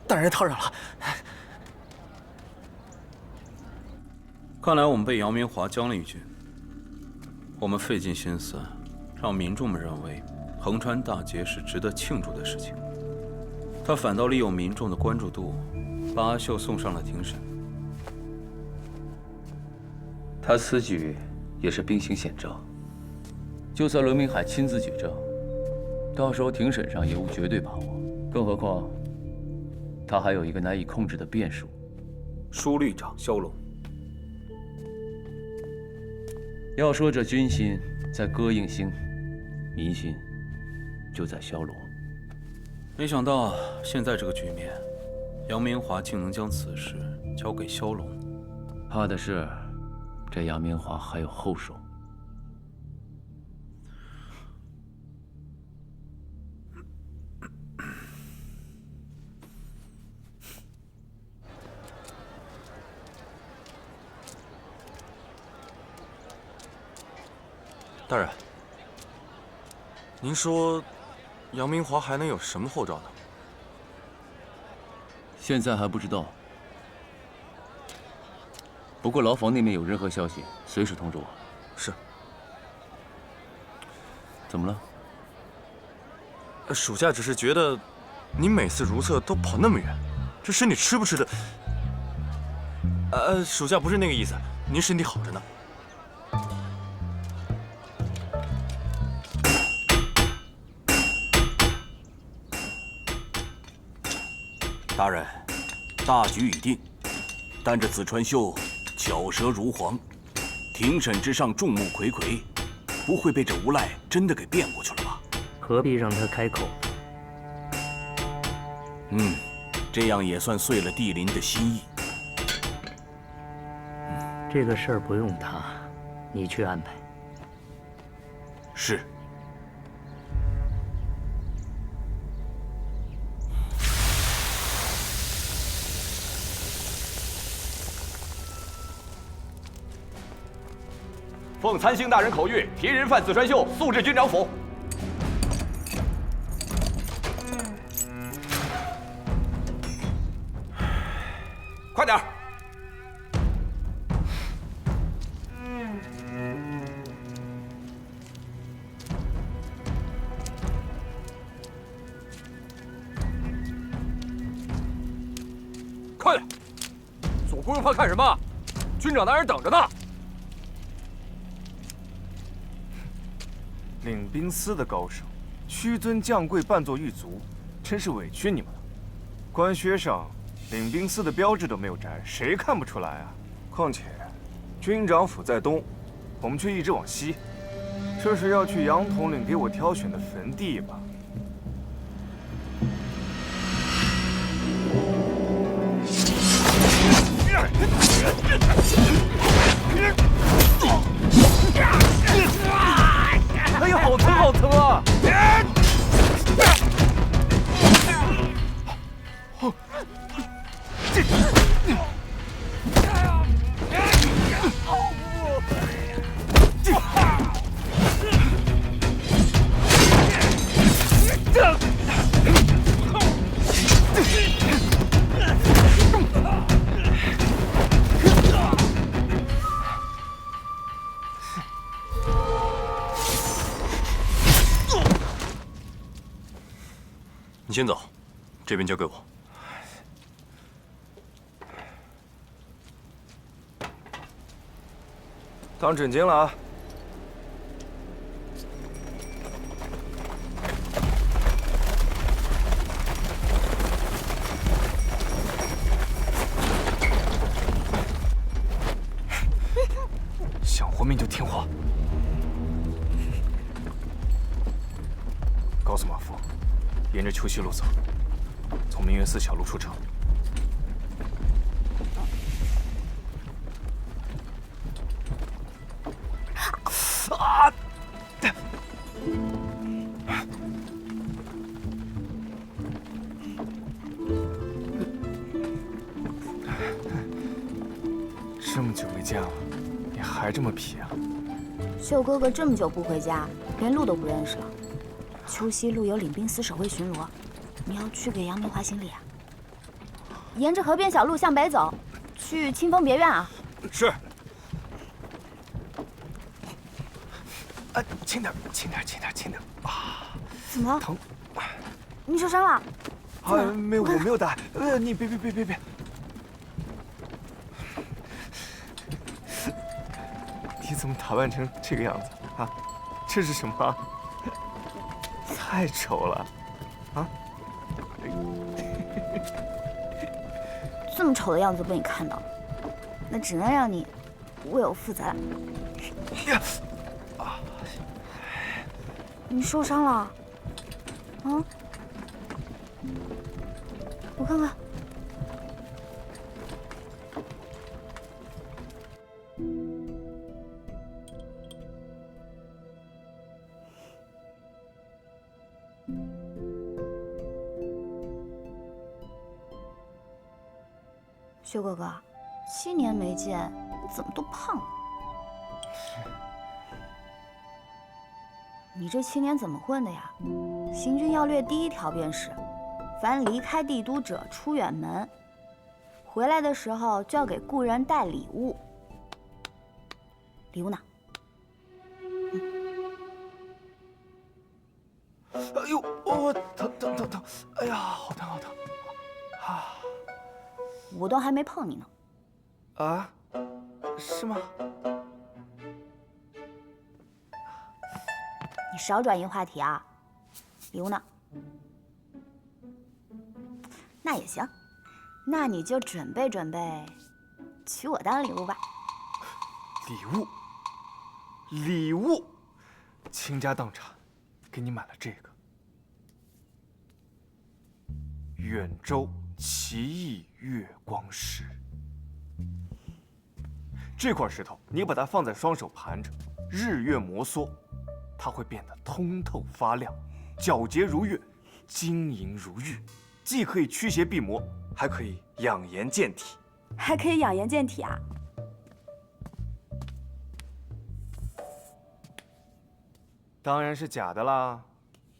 大人叨扰了。看来我们被姚明华将了一军。我们费尽心思，让民众们认为横川大捷是值得庆祝的事情，他反倒利用民众的关注度，把阿秀送上了庭审。他此举也是兵行险招，就算伦明海亲自举证，到时候庭审上也无绝对把握。更何况，他还有一个难以控制的变数——书律长萧龙。要说这军心在歌应星，民心就在萧龙。没想到现在这个局面，杨明华竟能将此事交给萧龙。怕的是，这杨明华还有后手。大人，您说杨明华还能有什么后招呢？现在还不知道。不过牢房那边有任何消息，随时通知我。是。怎么了？属下只是觉得，您每次如厕都跑那么远，这身体吃不吃的？属下不是那个意思，您身体好着呢。大人，大局已定，但这子川秀巧舌如簧，庭审之上众目睽睽，不会被这无赖真的给辩过去了吧？何必让他开口？这样也算遂了帝林的心意。这个事儿不用他，你去安排。是。奉参星大人口谕，提人犯子川秀速至军长府。快点儿！快点！左顾右盼看什么？军长大人等着呢。领兵司的高手，屈尊降贵，扮作狱卒，真是委屈你们了。官靴上领兵司的标志都没有摘，谁看不出来啊？况且，军长府在东，我们却一直往西，这是要去杨统领给我挑选的坟地吧？哎呀，好疼，好疼啊！你先走，这边交给我。当枕巾了啊！想活命就听话。告诉马夫，沿着秋溪路走，从明月寺小路出城。啊！这么久没见了，你还这么皮啊？秀哥哥这么久不回家，连路都不认识了。秋溪路有领兵司守卫巡逻，你要去给杨明华行礼啊。沿着河边小路向北走，去清风别院啊。是。轻点，轻点，轻点，轻点啊！怎么了？疼！你受伤了？没有，我没有打。你别！你怎么打扮成这个样子啊？这是什么？太丑了，啊！这么丑的样子被你看到了，那只能让你为我负责了。你受伤了？啊？我看看。薛哥哥，7年没见，怎么都胖了？你这7年怎么混的呀？行军要略第1条便是，凡离开帝都者出远门，回来的时候就要给故人带礼物。礼物呢？哎呦，疼！哎呀，好疼！啊！我都还没碰你呢。啊？是吗？你少转移话题啊！礼物呢？那也行，那你就准备准备，娶我当礼物吧。礼物，倾家荡产，给你买了这个远州奇异月光石。这块石头，你把它放在双手盘着，日月摩挲，它会变得通透发亮，皎洁如月，晶莹如玉，既可以驱邪避魔，还可以养颜健体。还可以养颜健体啊！当然是假的啦，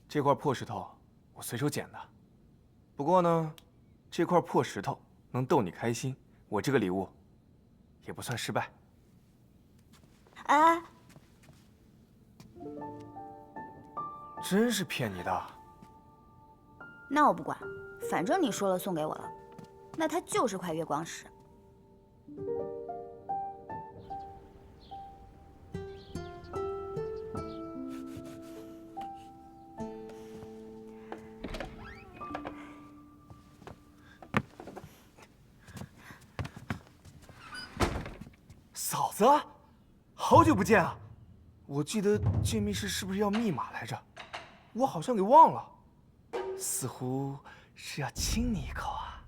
这块破石头我随手捡的。不过呢，这块破石头能逗你开心，我这个礼物也不算失败。哎，真是骗你的。那我不管，反正你说了送给我了，那它就是块月光石。嫂子，好久不见啊！我记得进密室是不是要密码来着？我好像给忘了，似乎是要亲你一口啊。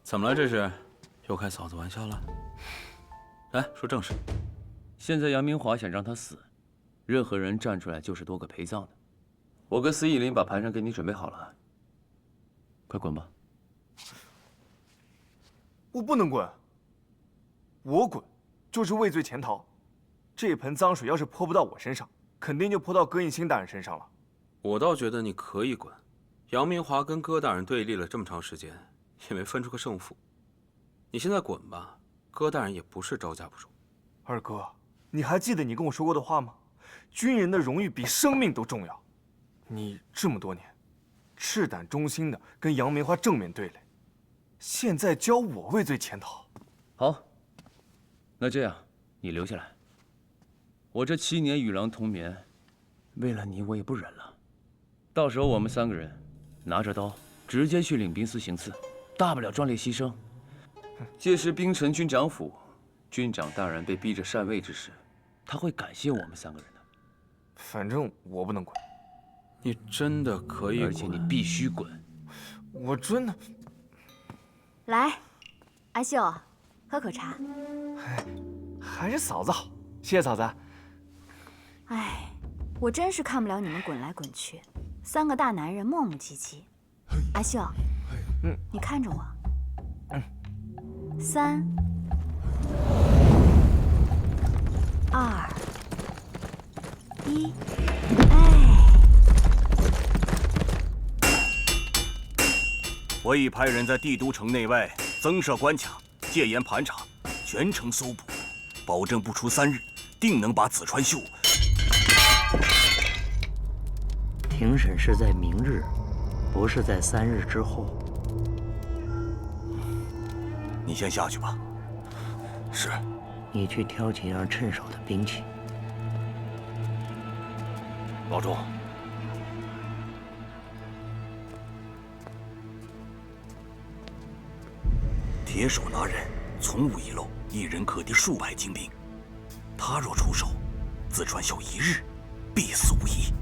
怎么了？这是又开嫂子玩笑了？来说正事。现在杨明华想让他死，任何人站出来就是多个陪葬的。我跟司义林把盘缠给你准备好了，快滚吧！我不能滚，我滚就是畏罪潜逃。这盆脏水要是泼不到我身上，肯定就泼到戈应钦大人身上了。我倒觉得你可以滚。杨明华跟戈大人对立了这么长时间，也没分出个胜负。你现在滚吧，戈大人也不是招架不住。二哥，你还记得你跟我说过的话吗？军人的荣誉比生命都重要。你这么多年，赤胆忠心的跟杨梅花正面对垒，现在教我畏罪潜逃。好，那这样你留下来。我这7年与狼同眠，为了你我也不忍了。到时候我们3个人拿着刀直接去领兵司行刺，大不了壮烈牺牲。届时兵臣军长府，军长大人被逼着禅位之时，他会感谢我们3个人的。反正我不能滚。你真的可以滚，而且你必须滚。我真的。来，阿秀，喝口茶。还是嫂子好，谢谢嫂子。哎，我真是看不了你们滚来滚去，三个大男人磨磨唧唧。阿秀，你看着我。3、2、1，我已派人在帝都城内外增设关卡，戒严盘查，全城搜捕，保证不出3日，定能把子川秀。庭审是在明日，不是在3日之后。你先下去吧。是。你去挑几样趁手的兵器。保重。铁手拿人，从无遗漏，一人可敌数百精兵。他若出手，子川秀一日必死无疑。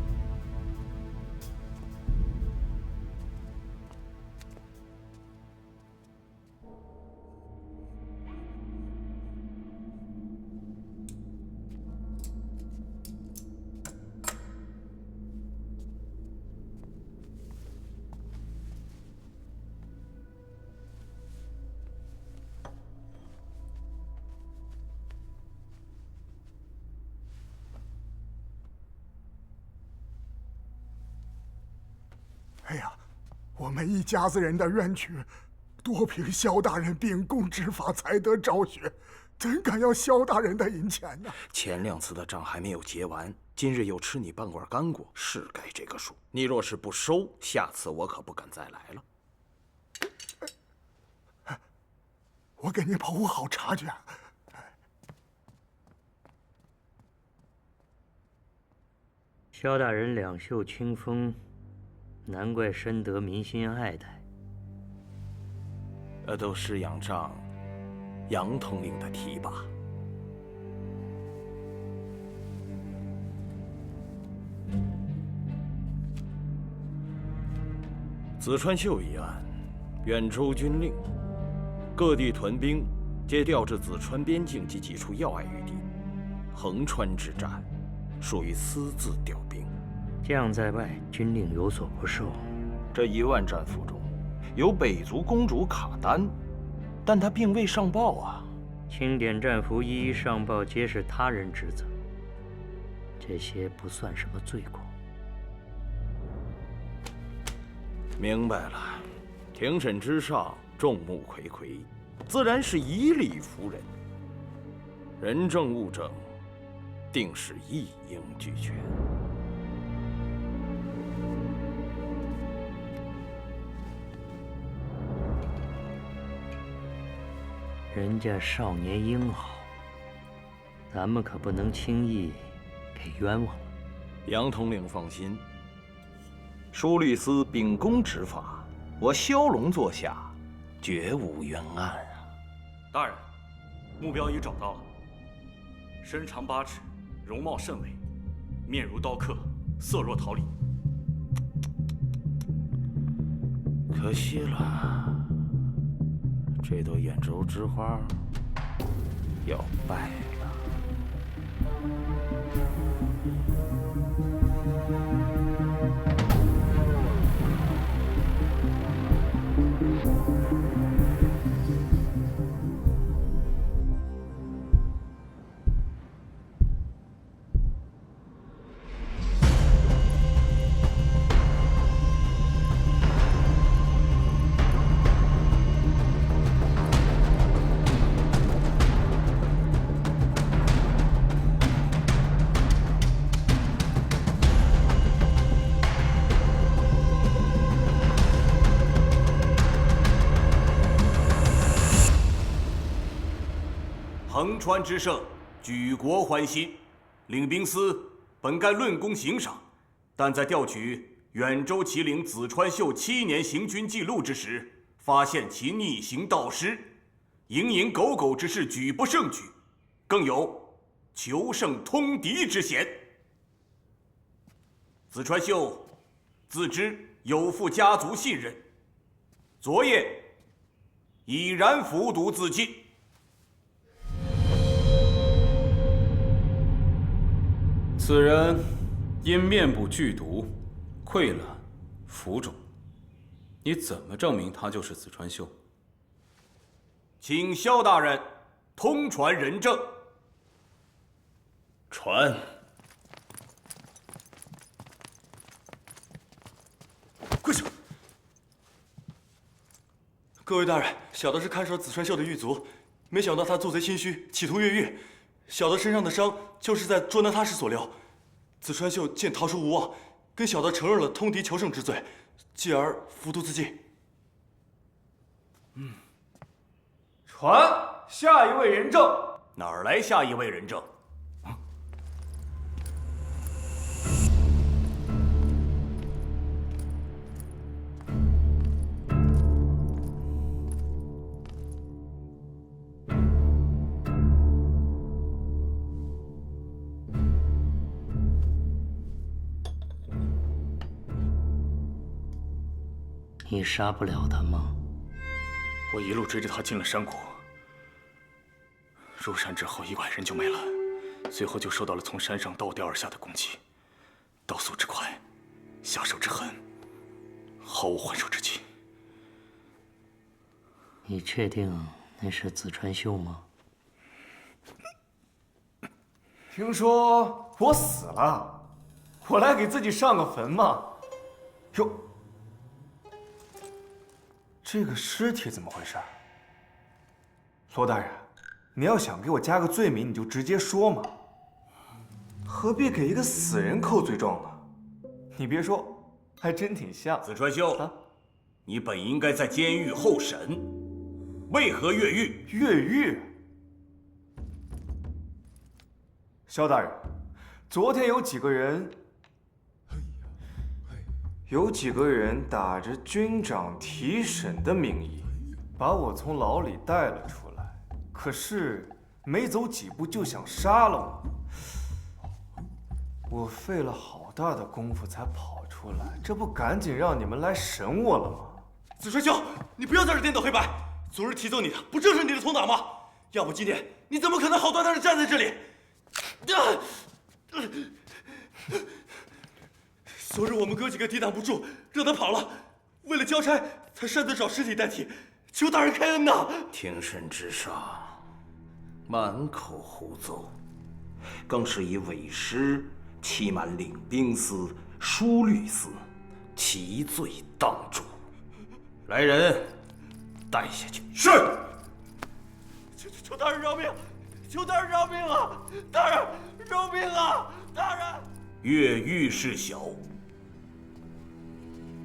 哎呀，我们一家子人的冤屈，多凭萧大人秉公执法才得昭雪，怎敢要萧大人的银钱呢？前2次的账还没有结完，今日又吃你半罐干果，是该这个数。你若是不收，下次我可不敢再来了。我给你保护好茶具。萧大人两袖清风，难怪深得民心爱戴。都是仰仗杨统领的提拔。子川秀一案，远州军令，各地屯兵皆调至子川边境及几处要隘余地。横川之战，属于私自调兵。将在外，军令有所不受。这1万战俘中，有北族公主卡丹，但她并未上报啊。清点战俘一一上报，皆是他人职责，这些不算什么罪过。明白了，庭审之上，众目睽睽，自然是以理服人。人证物证，定是一应俱全。人家少年英豪，咱们可不能轻易给冤枉了。杨统领放心，枢律司秉公执法，我萧龙座下，绝无冤案啊！大人，目标已找到了，身长8尺，容貌甚伟，面如刀刻，色若桃李。可惜了，这朵兖州之花要败了。横川之胜，举国欢心。领兵司本该论功行赏，但在调取远州旗领子川秀7年行军记录之时，发现其逆行盗失，蝇营狗苟之事举不胜举，更有求胜通敌之嫌。子川秀自知有负家族信任，昨夜已然服毒自尽。此人因面部剧毒、溃烂、浮肿，你怎么证明他就是子川秀？请萧大人通传人证。传。跪下！各位大人，小的是看守子川秀的狱卒，没想到他做贼心虚，企图越狱。小的身上的伤就是在捉拿他时所留。子川秀见逃出无望，跟小的承认了通敌求胜之罪，继而服毒自尽。传下一位人证。哪儿来下一位人证？你杀不了他吗？我一路追着他进了山谷，入山之后1晚人就没了，随后就受到了从山上倒吊而下的攻击，刀速之快，下手之狠，毫无还手之机。你确定那是子川秀吗？听说我死了，我来给自己上个坟嘛。哟，这个尸体怎么回事？罗大人，你要想给我加个罪名，你就直接说嘛，何必给一个死人扣罪状呢？你别说，还真挺像。子川秀，你本应该在监狱候审，为何越狱？越狱？萧大人，昨天有几个人打着军长提审的名义，把我从牢里带了出来，可是没走几步就想杀了我。我费了好大的功夫才跑出来，这不赶紧让你们来审我了吗？子川秀，你不要在这颠倒黑白。昨日提奏你的不正是你的同党吗？要不今天你怎么可能好端端的站在这里？昨日我们哥几个抵挡不住，让他跑了。为了交差，才擅自找尸体代替，求大人开恩呐！庭审之上，满口胡诌，更是以伪师欺瞒领兵司、枢律司，其罪当诛。来人，带下去。是。求大人饶命！求大人饶命啊！大人饶命啊！大人，越狱是小，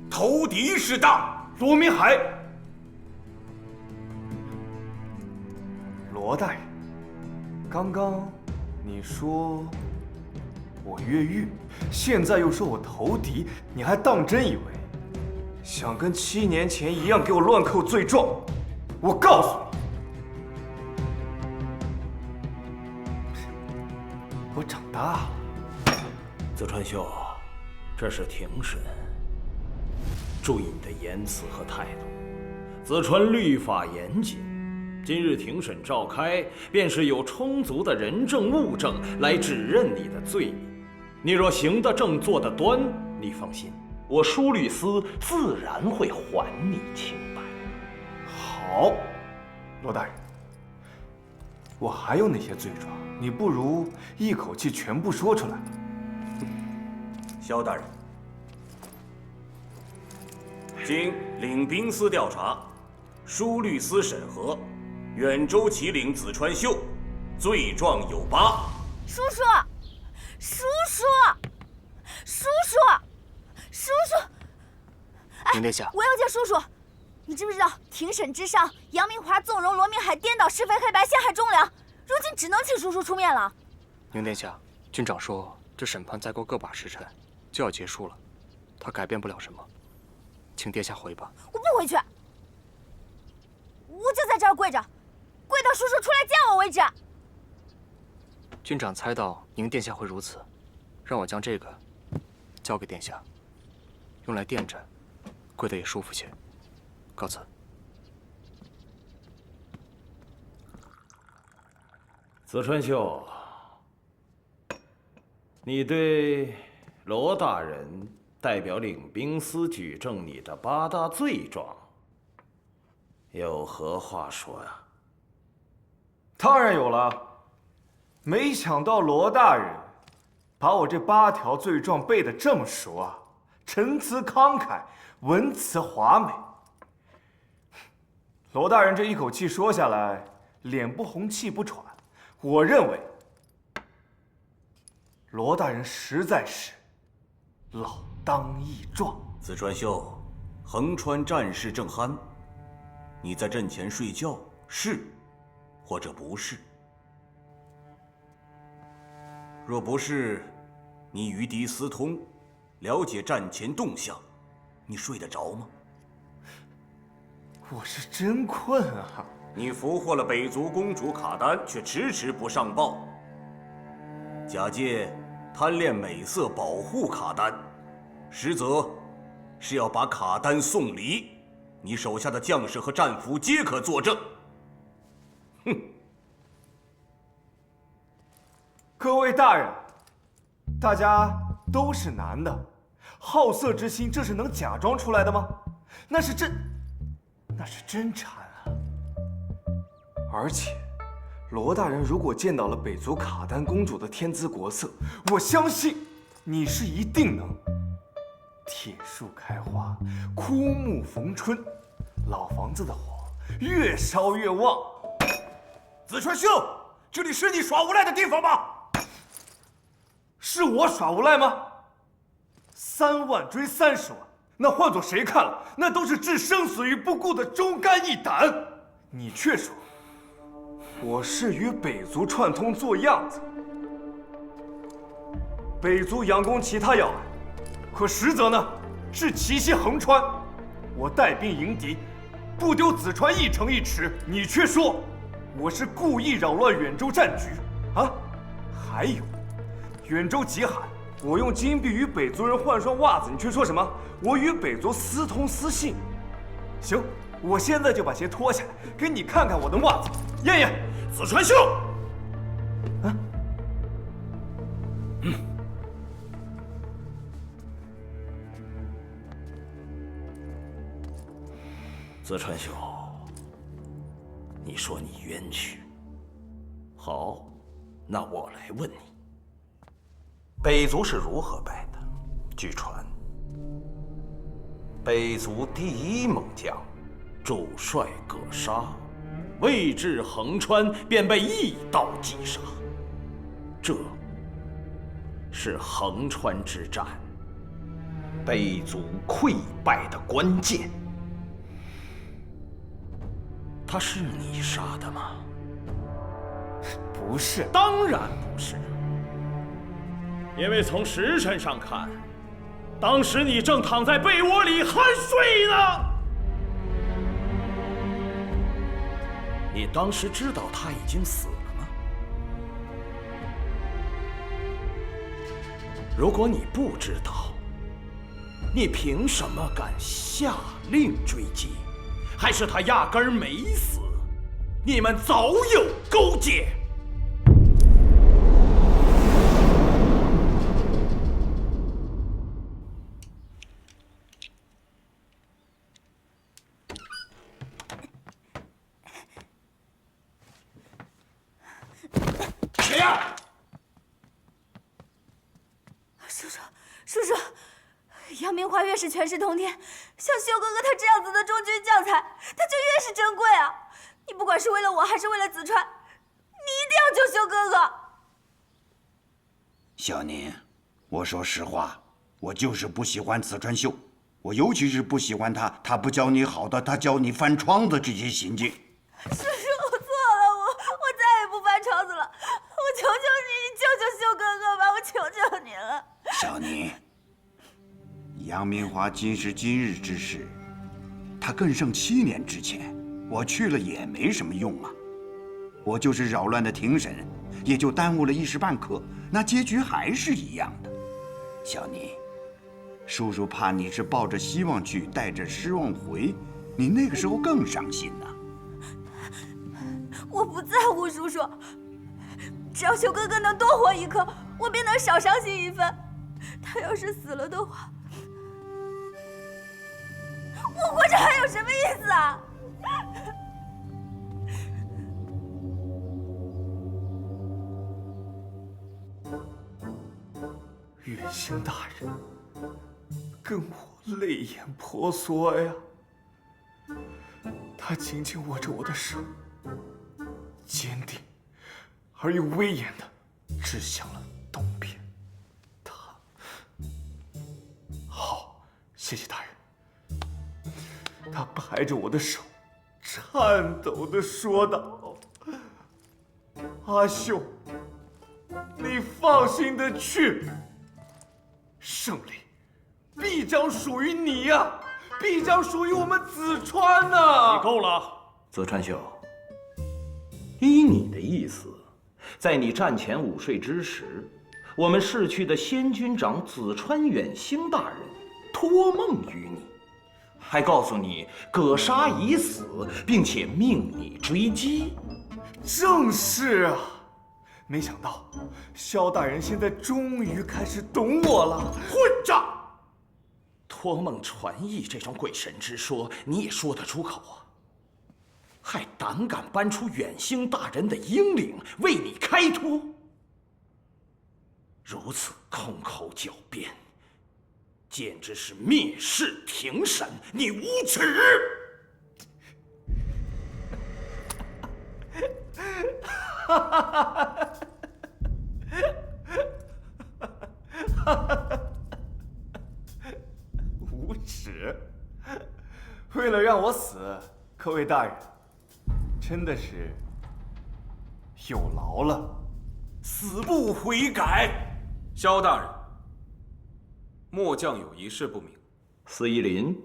投敌是大。罗明海，罗大人，刚刚你说我越狱，现在又说我投敌，你还当真以为想跟7年前一样给我乱扣罪状？我告诉你，我长大了。子川秀，这是庭审，注意你的言辞和态度。子川律法严谨，今日庭审召开，便是有充足的人证物证来指认你的罪名。你若行得正，坐得端，你放心，我枢律司自然会还你清白。好，罗大人，我还有哪些罪状？你不如一口气全部说出来。萧大人，经领兵司调查，枢律司审核，远州旗领子川秀，罪状有8。叔叔，叔叔，叔叔，叔叔！宁殿下，我要见叔叔。你知不知道，庭审之上，杨明华纵容罗明海颠倒是非黑白，陷害忠良，如今只能请叔叔出面了。宁殿下，军长说这审判再过个把时辰就要结束了，他改变不了什么，请殿下回吧。我不回去，我就在这儿跪着，跪到叔叔出来见我为止。军长猜到宁殿下会如此，让我将这个交给殿下，用来垫着，跪得也舒服些。告辞。子川秀，你对罗大人代表领兵司举证你的8大罪状，有何话说呀？当然有了。没想到罗大人把我这8条罪状背得这么熟啊，陈词慷慨，文辞华美。罗大人这一口气说下来，脸不红气不喘，我认为罗大人实在是老当益壮。子川秀，横川战事正酣，你在阵前睡觉是，或者不是？若不是，你与敌私通，了解战前动向，你睡得着吗？我是真困啊！你俘获了北族公主卡丹，却迟迟不上报，假借贪恋美色保护卡丹，实则是要把卡丹送离。你手下的将士和战俘皆可作证。哼！各位大人，大家都是男的，好色之心这是能假装出来的吗？那是真馋啊！而且，罗大人如果见到了北族卡丹公主的天姿国色，我相信你是一定能铁树开花，枯木逢春，老房子的火越烧越旺。子川秀，这里是你耍无赖的地方吗？是我耍无赖吗？3万追30万，那换做谁看了，那都是置生死于不顾的忠肝义胆。你却说我是与北族串通做样子，北族佯攻其他要害，可实则呢是奇袭横川。我带兵迎敌，不丢子川一城一尺。你却说我是故意扰乱远州战局啊！还有。远州极寒，我用金币与北族人换双袜子，你却说什么？我与北族私通私信。行，我现在就把鞋脱下来，给你看看我的袜子，验验。子川秀，啊，子川秀，你说你冤屈，好，那我来问你。北族是如何败的？据传，北族第一猛将主帅葛杀，未至横川便被一刀击杀。这是横川之战北族溃败的关键。他是你杀的吗？不是，当然不是。因为从时辰上看，当时你正躺在被窝里酣睡呢。你当时知道他已经死了吗？如果你不知道，你凭什么敢下令追击？还是他压根儿没死？你们早有勾结。谁呀？叔叔，阳明花越是权势通天，像修哥哥他这样子的中军将才，他就越是珍贵啊！你不管是为了我，还是为了子川，你一定要救修哥哥。小宁，我说实话，我就是不喜欢子川秀，我尤其是不喜欢他不教你好的，他教你翻窗子这些行径。叔叔，我错了，我再也不翻窗子了，我求求你，你救救修哥哥吧，我求求你了。小宁，杨明华今时今日之事，他更胜7年之前，我去了也没什么用啊。我就是扰乱的庭审，也就耽误了一时半刻，那结局还是一样的。小宁，叔叔怕你是抱着希望去，带着失望回，你那个时候更伤心呢。我不在乎叔叔，只要修哥哥能多活一刻，我便能少伤心一分。他要是死了的话，我活着还有什么意思啊？远星大人跟我泪眼婆娑呀，他紧紧握着我的手，坚定而又威严地指向了东边。好，谢谢大人。他拍着我的手，颤抖地说道：“阿秀，你放心的去。胜利必将属于你呀，必将属于我们紫川呐！”你够了，紫川秀。依你的意思，在你战前午睡之时，我们逝去的先军长紫川远星大人托梦于你，还告诉你葛杀已死，并且命你追击。正是啊。没想到，萧大人现在终于开始懂我了。混账！托梦传译这种鬼神之说，你也说得出口啊？还胆敢搬出远星大人的英灵为你开脱？如此空口狡辩，简直是蔑视庭审！你无耻！无耻！为了让我死，各位大人，真的是有劳了。死不悔改！萧大人，末将有一事不明。司仪林，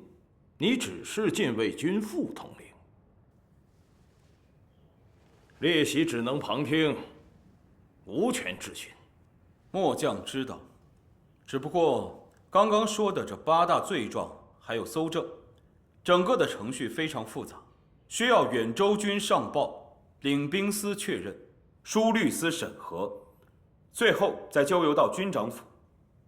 你只是禁卫军副统领，列席只能旁听，无权质询。末将知道，只不过刚刚说的这8大罪状还有搜证，整个的程序非常复杂，需要远州军上报，领兵司确认，枢律司审核，最后再交由到军长府。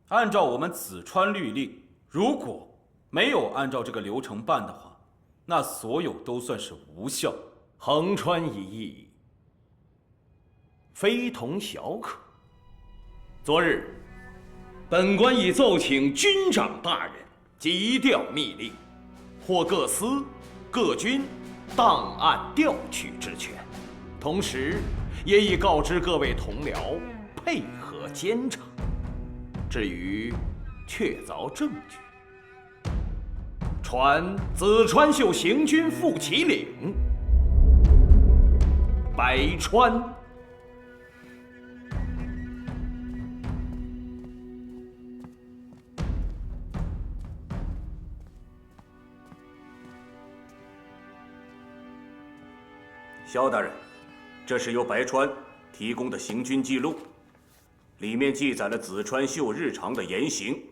按照我们紫川律例，如果没有按照这个流程办的话，那所有都算是无效。横穿一役，非同小可。昨日，本官已奏请军长大人急调密令，获各司、各军档案调取之权，同时也已告知各位同僚配合监察。至于确凿证据，传紫川秀行军副旗领白川。萧大人，这是由白川提供的行军记录，里面记载了紫川秀日常的言行，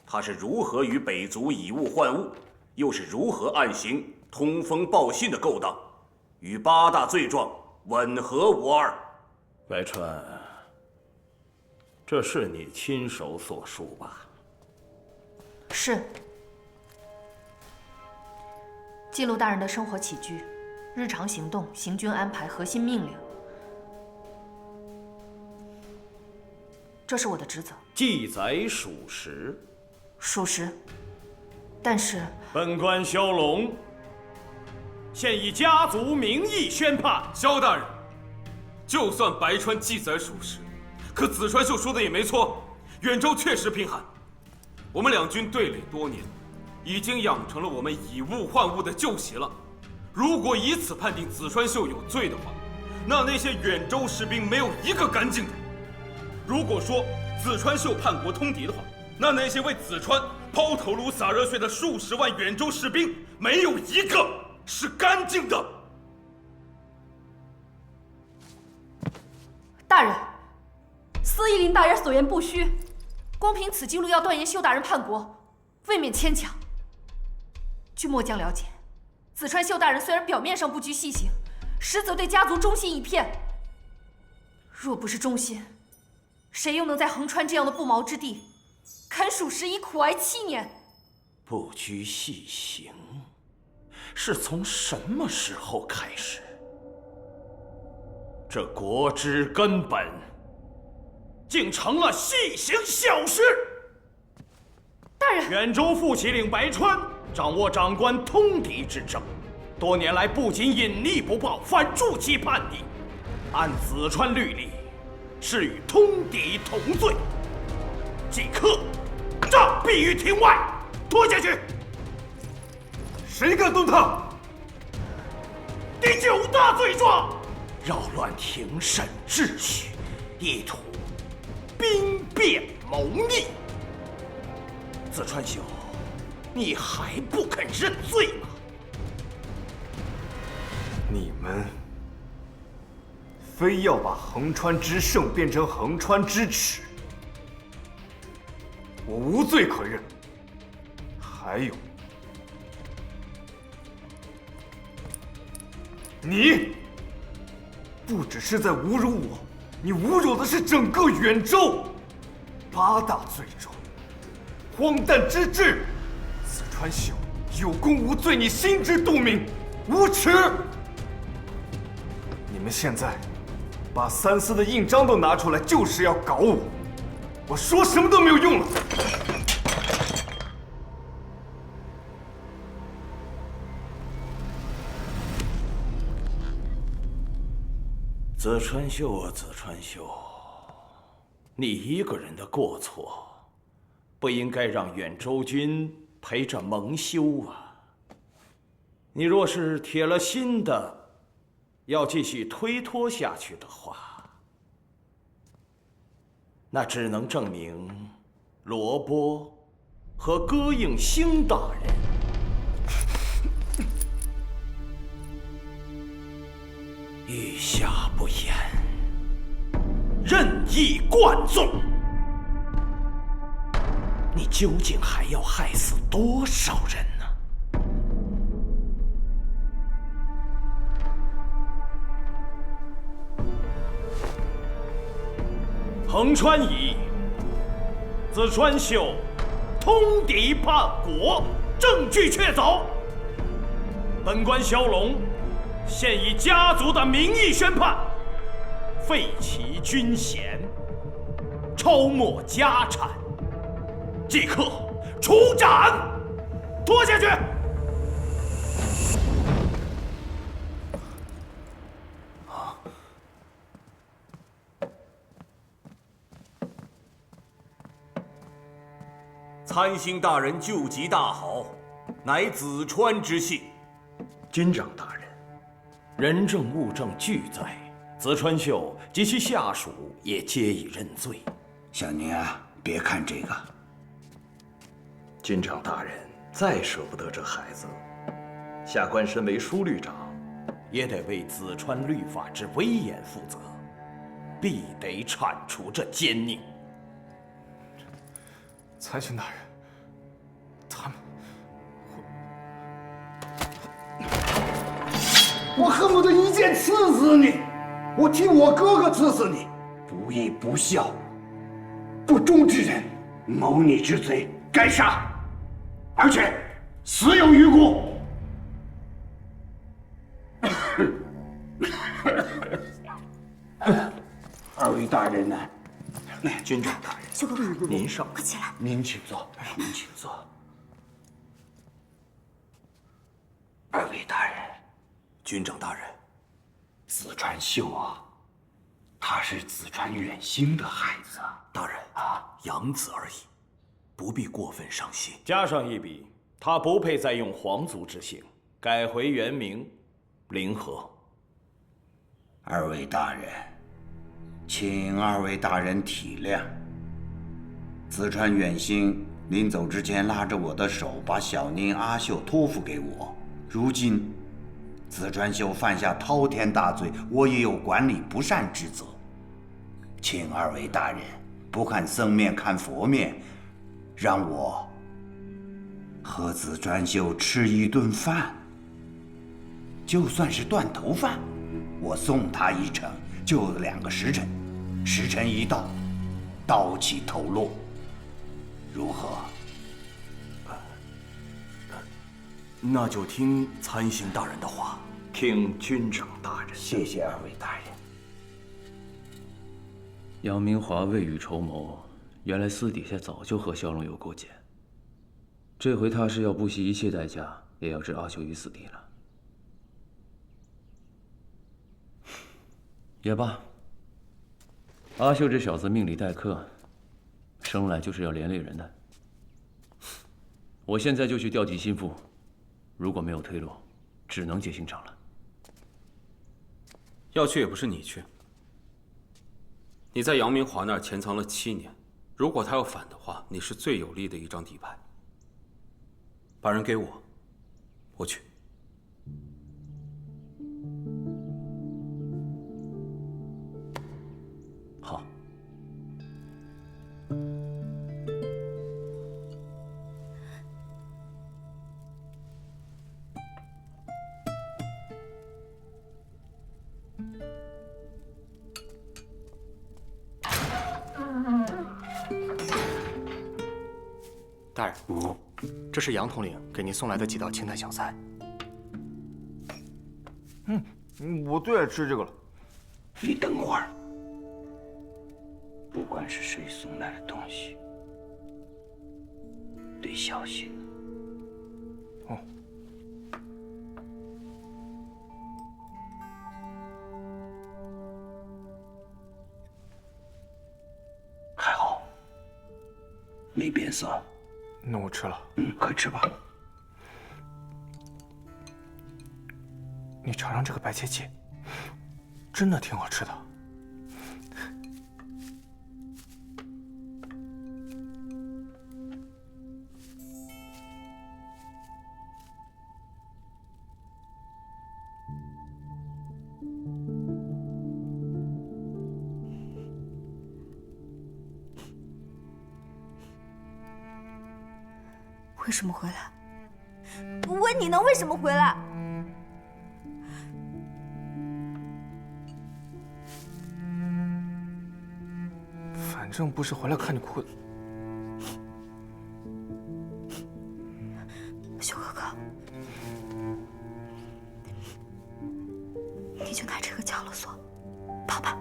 他是如何与北族以物换物，又是如何暗行通风报信的勾当，与8大罪状吻合无二。白川，这是你亲手所述吧？是。记录大人的生活起居、日常行动、行军安排、核心命令，这是我的职责。记载属实。属实。但是，本官萧龙现以家族名义宣判。萧大人，就算白川记载属实，可紫川秀说的也没错，远州确实贫寒。我们两军对垒多年，已经养成了我们以物换物的旧习了。如果以此判定紫川秀有罪的话，那些远州士兵没有一个干净的。如果说紫川秀叛国通敌的话，那些为紫川抛头颅洒热血的数十万远州士兵，没有一个是干净的。大人，司仪林大人所言不虚，光凭此记录要断言秀大人叛国，未免牵强。据末将了解，紫川秀大人虽然表面上不拘细行，实则对家族忠心一片。若不是忠心，谁又能在横川这样的不毛之地堪属实以苦挨7年。不拘细行，是从什么时候开始？这国之根本，竟成了细行小事。大人，远州副旗领白川掌握长官通敌之政，多年来不仅隐匿不报，反助其叛逆，按子川律例，是与通敌同罪，即刻杖毙于庭外，拖下去。谁敢动他？第9大罪状，扰乱庭审秩序，意图兵变谋逆。子川秀，你还不肯认罪吗？你们非要把横川之胜变成横川之耻，我无罪可认。还有，你不只是在侮辱我，你侮辱的是整个远州。8大罪状，荒诞之至。子川秀有功无罪，你心知肚明，无耻！你们现在把3司的印章都拿出来，就是要搞我。我说什么都没有用了。子川秀啊，子川秀，你一个人的过错，不应该让远州军陪着蒙羞啊！你若是铁了心的要继续推脱下去的话，那只能证明罗波和歌应星大人御下不严，任意惯纵。你究竟还要害死多少人呢？横川乙、子川秀通敌叛国，证据确凿。本官萧龙现以家族的名义宣判，废其军衔，抄没家产，即刻处斩，拖下去。参星大人救急大好，乃子川之幸。军长大人，人证物证俱在，子川秀及其下属也皆已认罪。小宁啊，别看这个。军长大人再舍不得这孩子，下官身为枢律长，也得为子川律法之威严负责，必得铲除这奸佞。参星大人，他们，我恨不得一剑刺死你！我替我哥哥刺死你！不义不孝、不忠之人，谋逆之罪，该杀，而且死有余辜。二位大人呢？军长大人，秀哥哥，您上，快起来！您请坐，您请坐。二位大人，军长大人，子川秀啊，他是子川远星的孩子。大人啊，养子而已，不必过分伤心。加上一笔，他不配再用皇族之姓，改回原名林和。二位大人，请二位大人体谅。子川远星临走之前拉着我的手，把小宁、阿秀托付给我。如今，子川秀犯下滔天大罪，我也有管理不善之责。请二位大人不看僧面看佛面，让我和子川秀吃一顿饭。就算是断头饭，我送他一程，就2个时辰。时辰一到，刀起头落。如何？那就听参行大人的话。听军长大人。谢谢二位大人。杨明华未雨绸缪，原来私底下早就和萧龙有勾结。这回他是要不惜一切代价，也要置阿秀于死地了。也罢，阿秀这小子命里待客，生来就是要连累人的。我现在就去调集心腹，如果没有退路，只能结刑场了。要去也不是你去，你在杨明华那儿潜藏了7年，如果他要反的话，你是最有利的一张底牌。把人给我，我去。好。大人，这是杨统领给您送来的几道清淡小菜。我最爱吃这个了。你等会儿，不管是谁送来的东西，得小心。哦。还好，没变色。那我吃了。快吃吧。你尝尝这个白切鸡，真的挺好吃的。为什么回来？我问你能为什么回来？反正不是回来看你哭的。修哥哥，你就拿这个撬了锁，跑吧。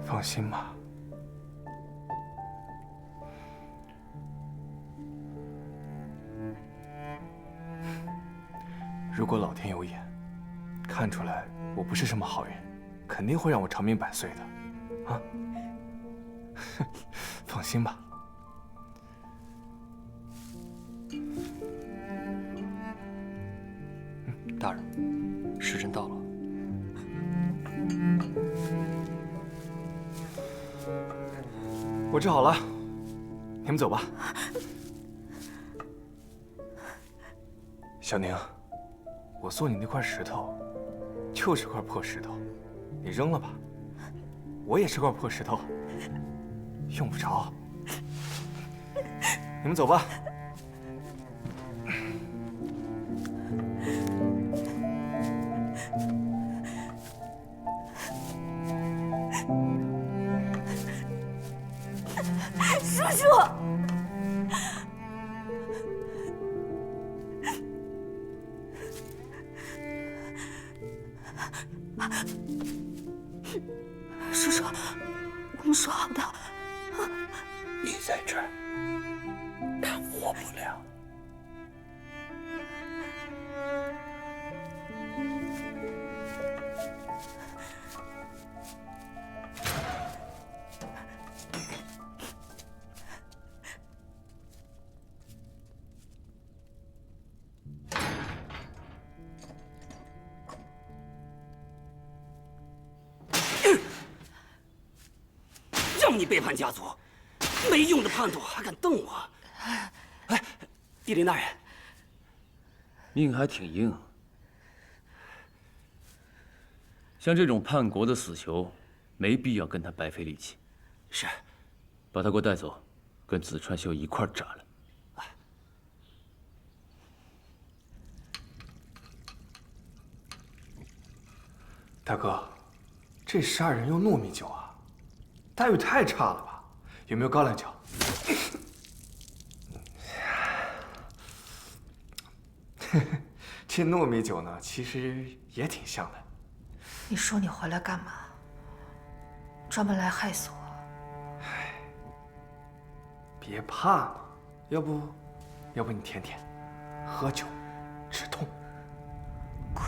放心吧。如果老天有眼，看出来我不是什么好人，肯定会让我长命百岁的，啊！放心吧。大人，时辰到了。我治好了，你们走吧。小宁，我送你那块石头，就是块破石头，你扔了吧。我也是块破石头，用不着。你们走吧。叔叔，叔叔，我们说好的。你在这儿，他活不了。让你背叛家族，没用的叛徒还敢动我！哎，帝林大人，命还挺硬。像这种叛国的死囚，没必要跟他白费力气。是，把他给我带走，跟子川秀一块儿斩了。大哥，这杀人用糯米酒啊，待遇太差了吧？有没有高粱酒？这糯米酒呢，其实也挺香的。你说你回来干嘛？专门来害死我？别怕嘛，要不你舔舔，喝酒止痛。滚！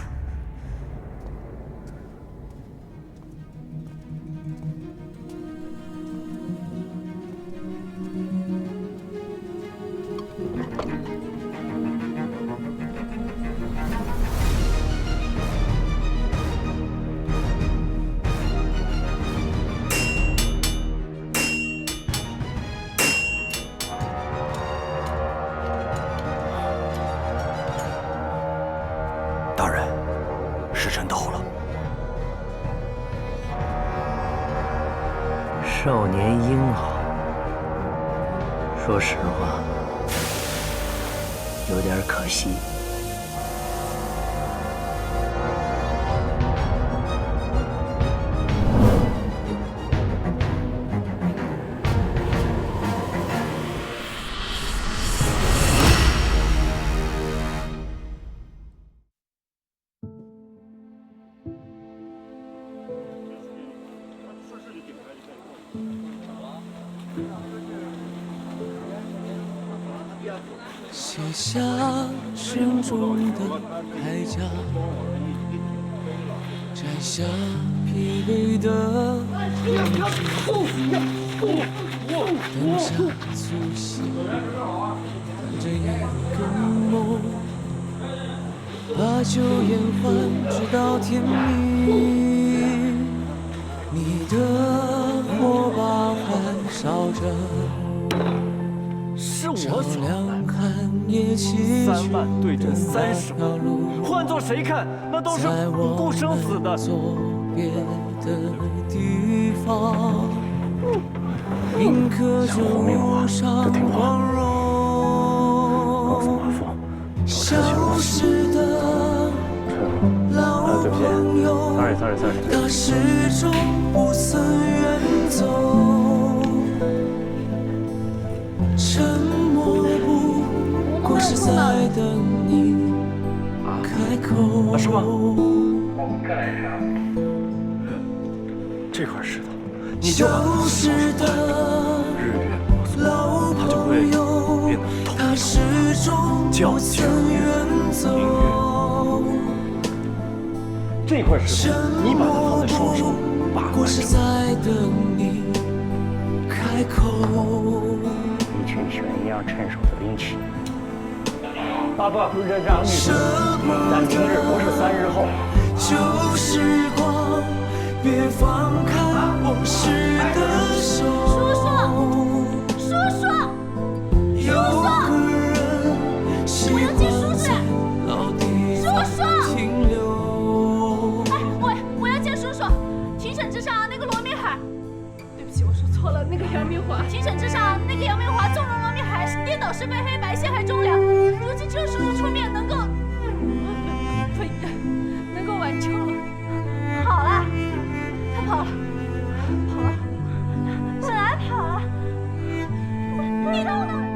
大人，时辰到了。少年英豪，说实话，有点可惜。卸下身中的铠甲，摘下疲惫的面具，灯下苏醒，看着一个梦，把酒言欢，直到天明。你的火把还烧着。是我所亮看夜崎3万对阵30万，换做谁看，那都是不顾生死的。左边的地方，铭刻着无上光荣。消失的老朋友，他始终不曾远走。沉默不过是在等你开口。是吗？这块石头，你就把它撕掉，日月磨塑，它就会变得透明，皎洁如月，隐约。这块石头，你把它放在双手，把关着。一群悬崖趁手的兵器。爸爸，让你但明日不是3日后。旧时光，别放开往事的手。叔叔，有个人喜欢在老地方停留。我要见叔叔。庭审之上那个罗明海，对不起，我说错了，那个杨明华。庭审之上那个杨明华纵容罗明海，颠倒是非黑白，陷害忠良。如今只有叔叔出面能够挽救了。好了，他跑了，本来跑了，你让我。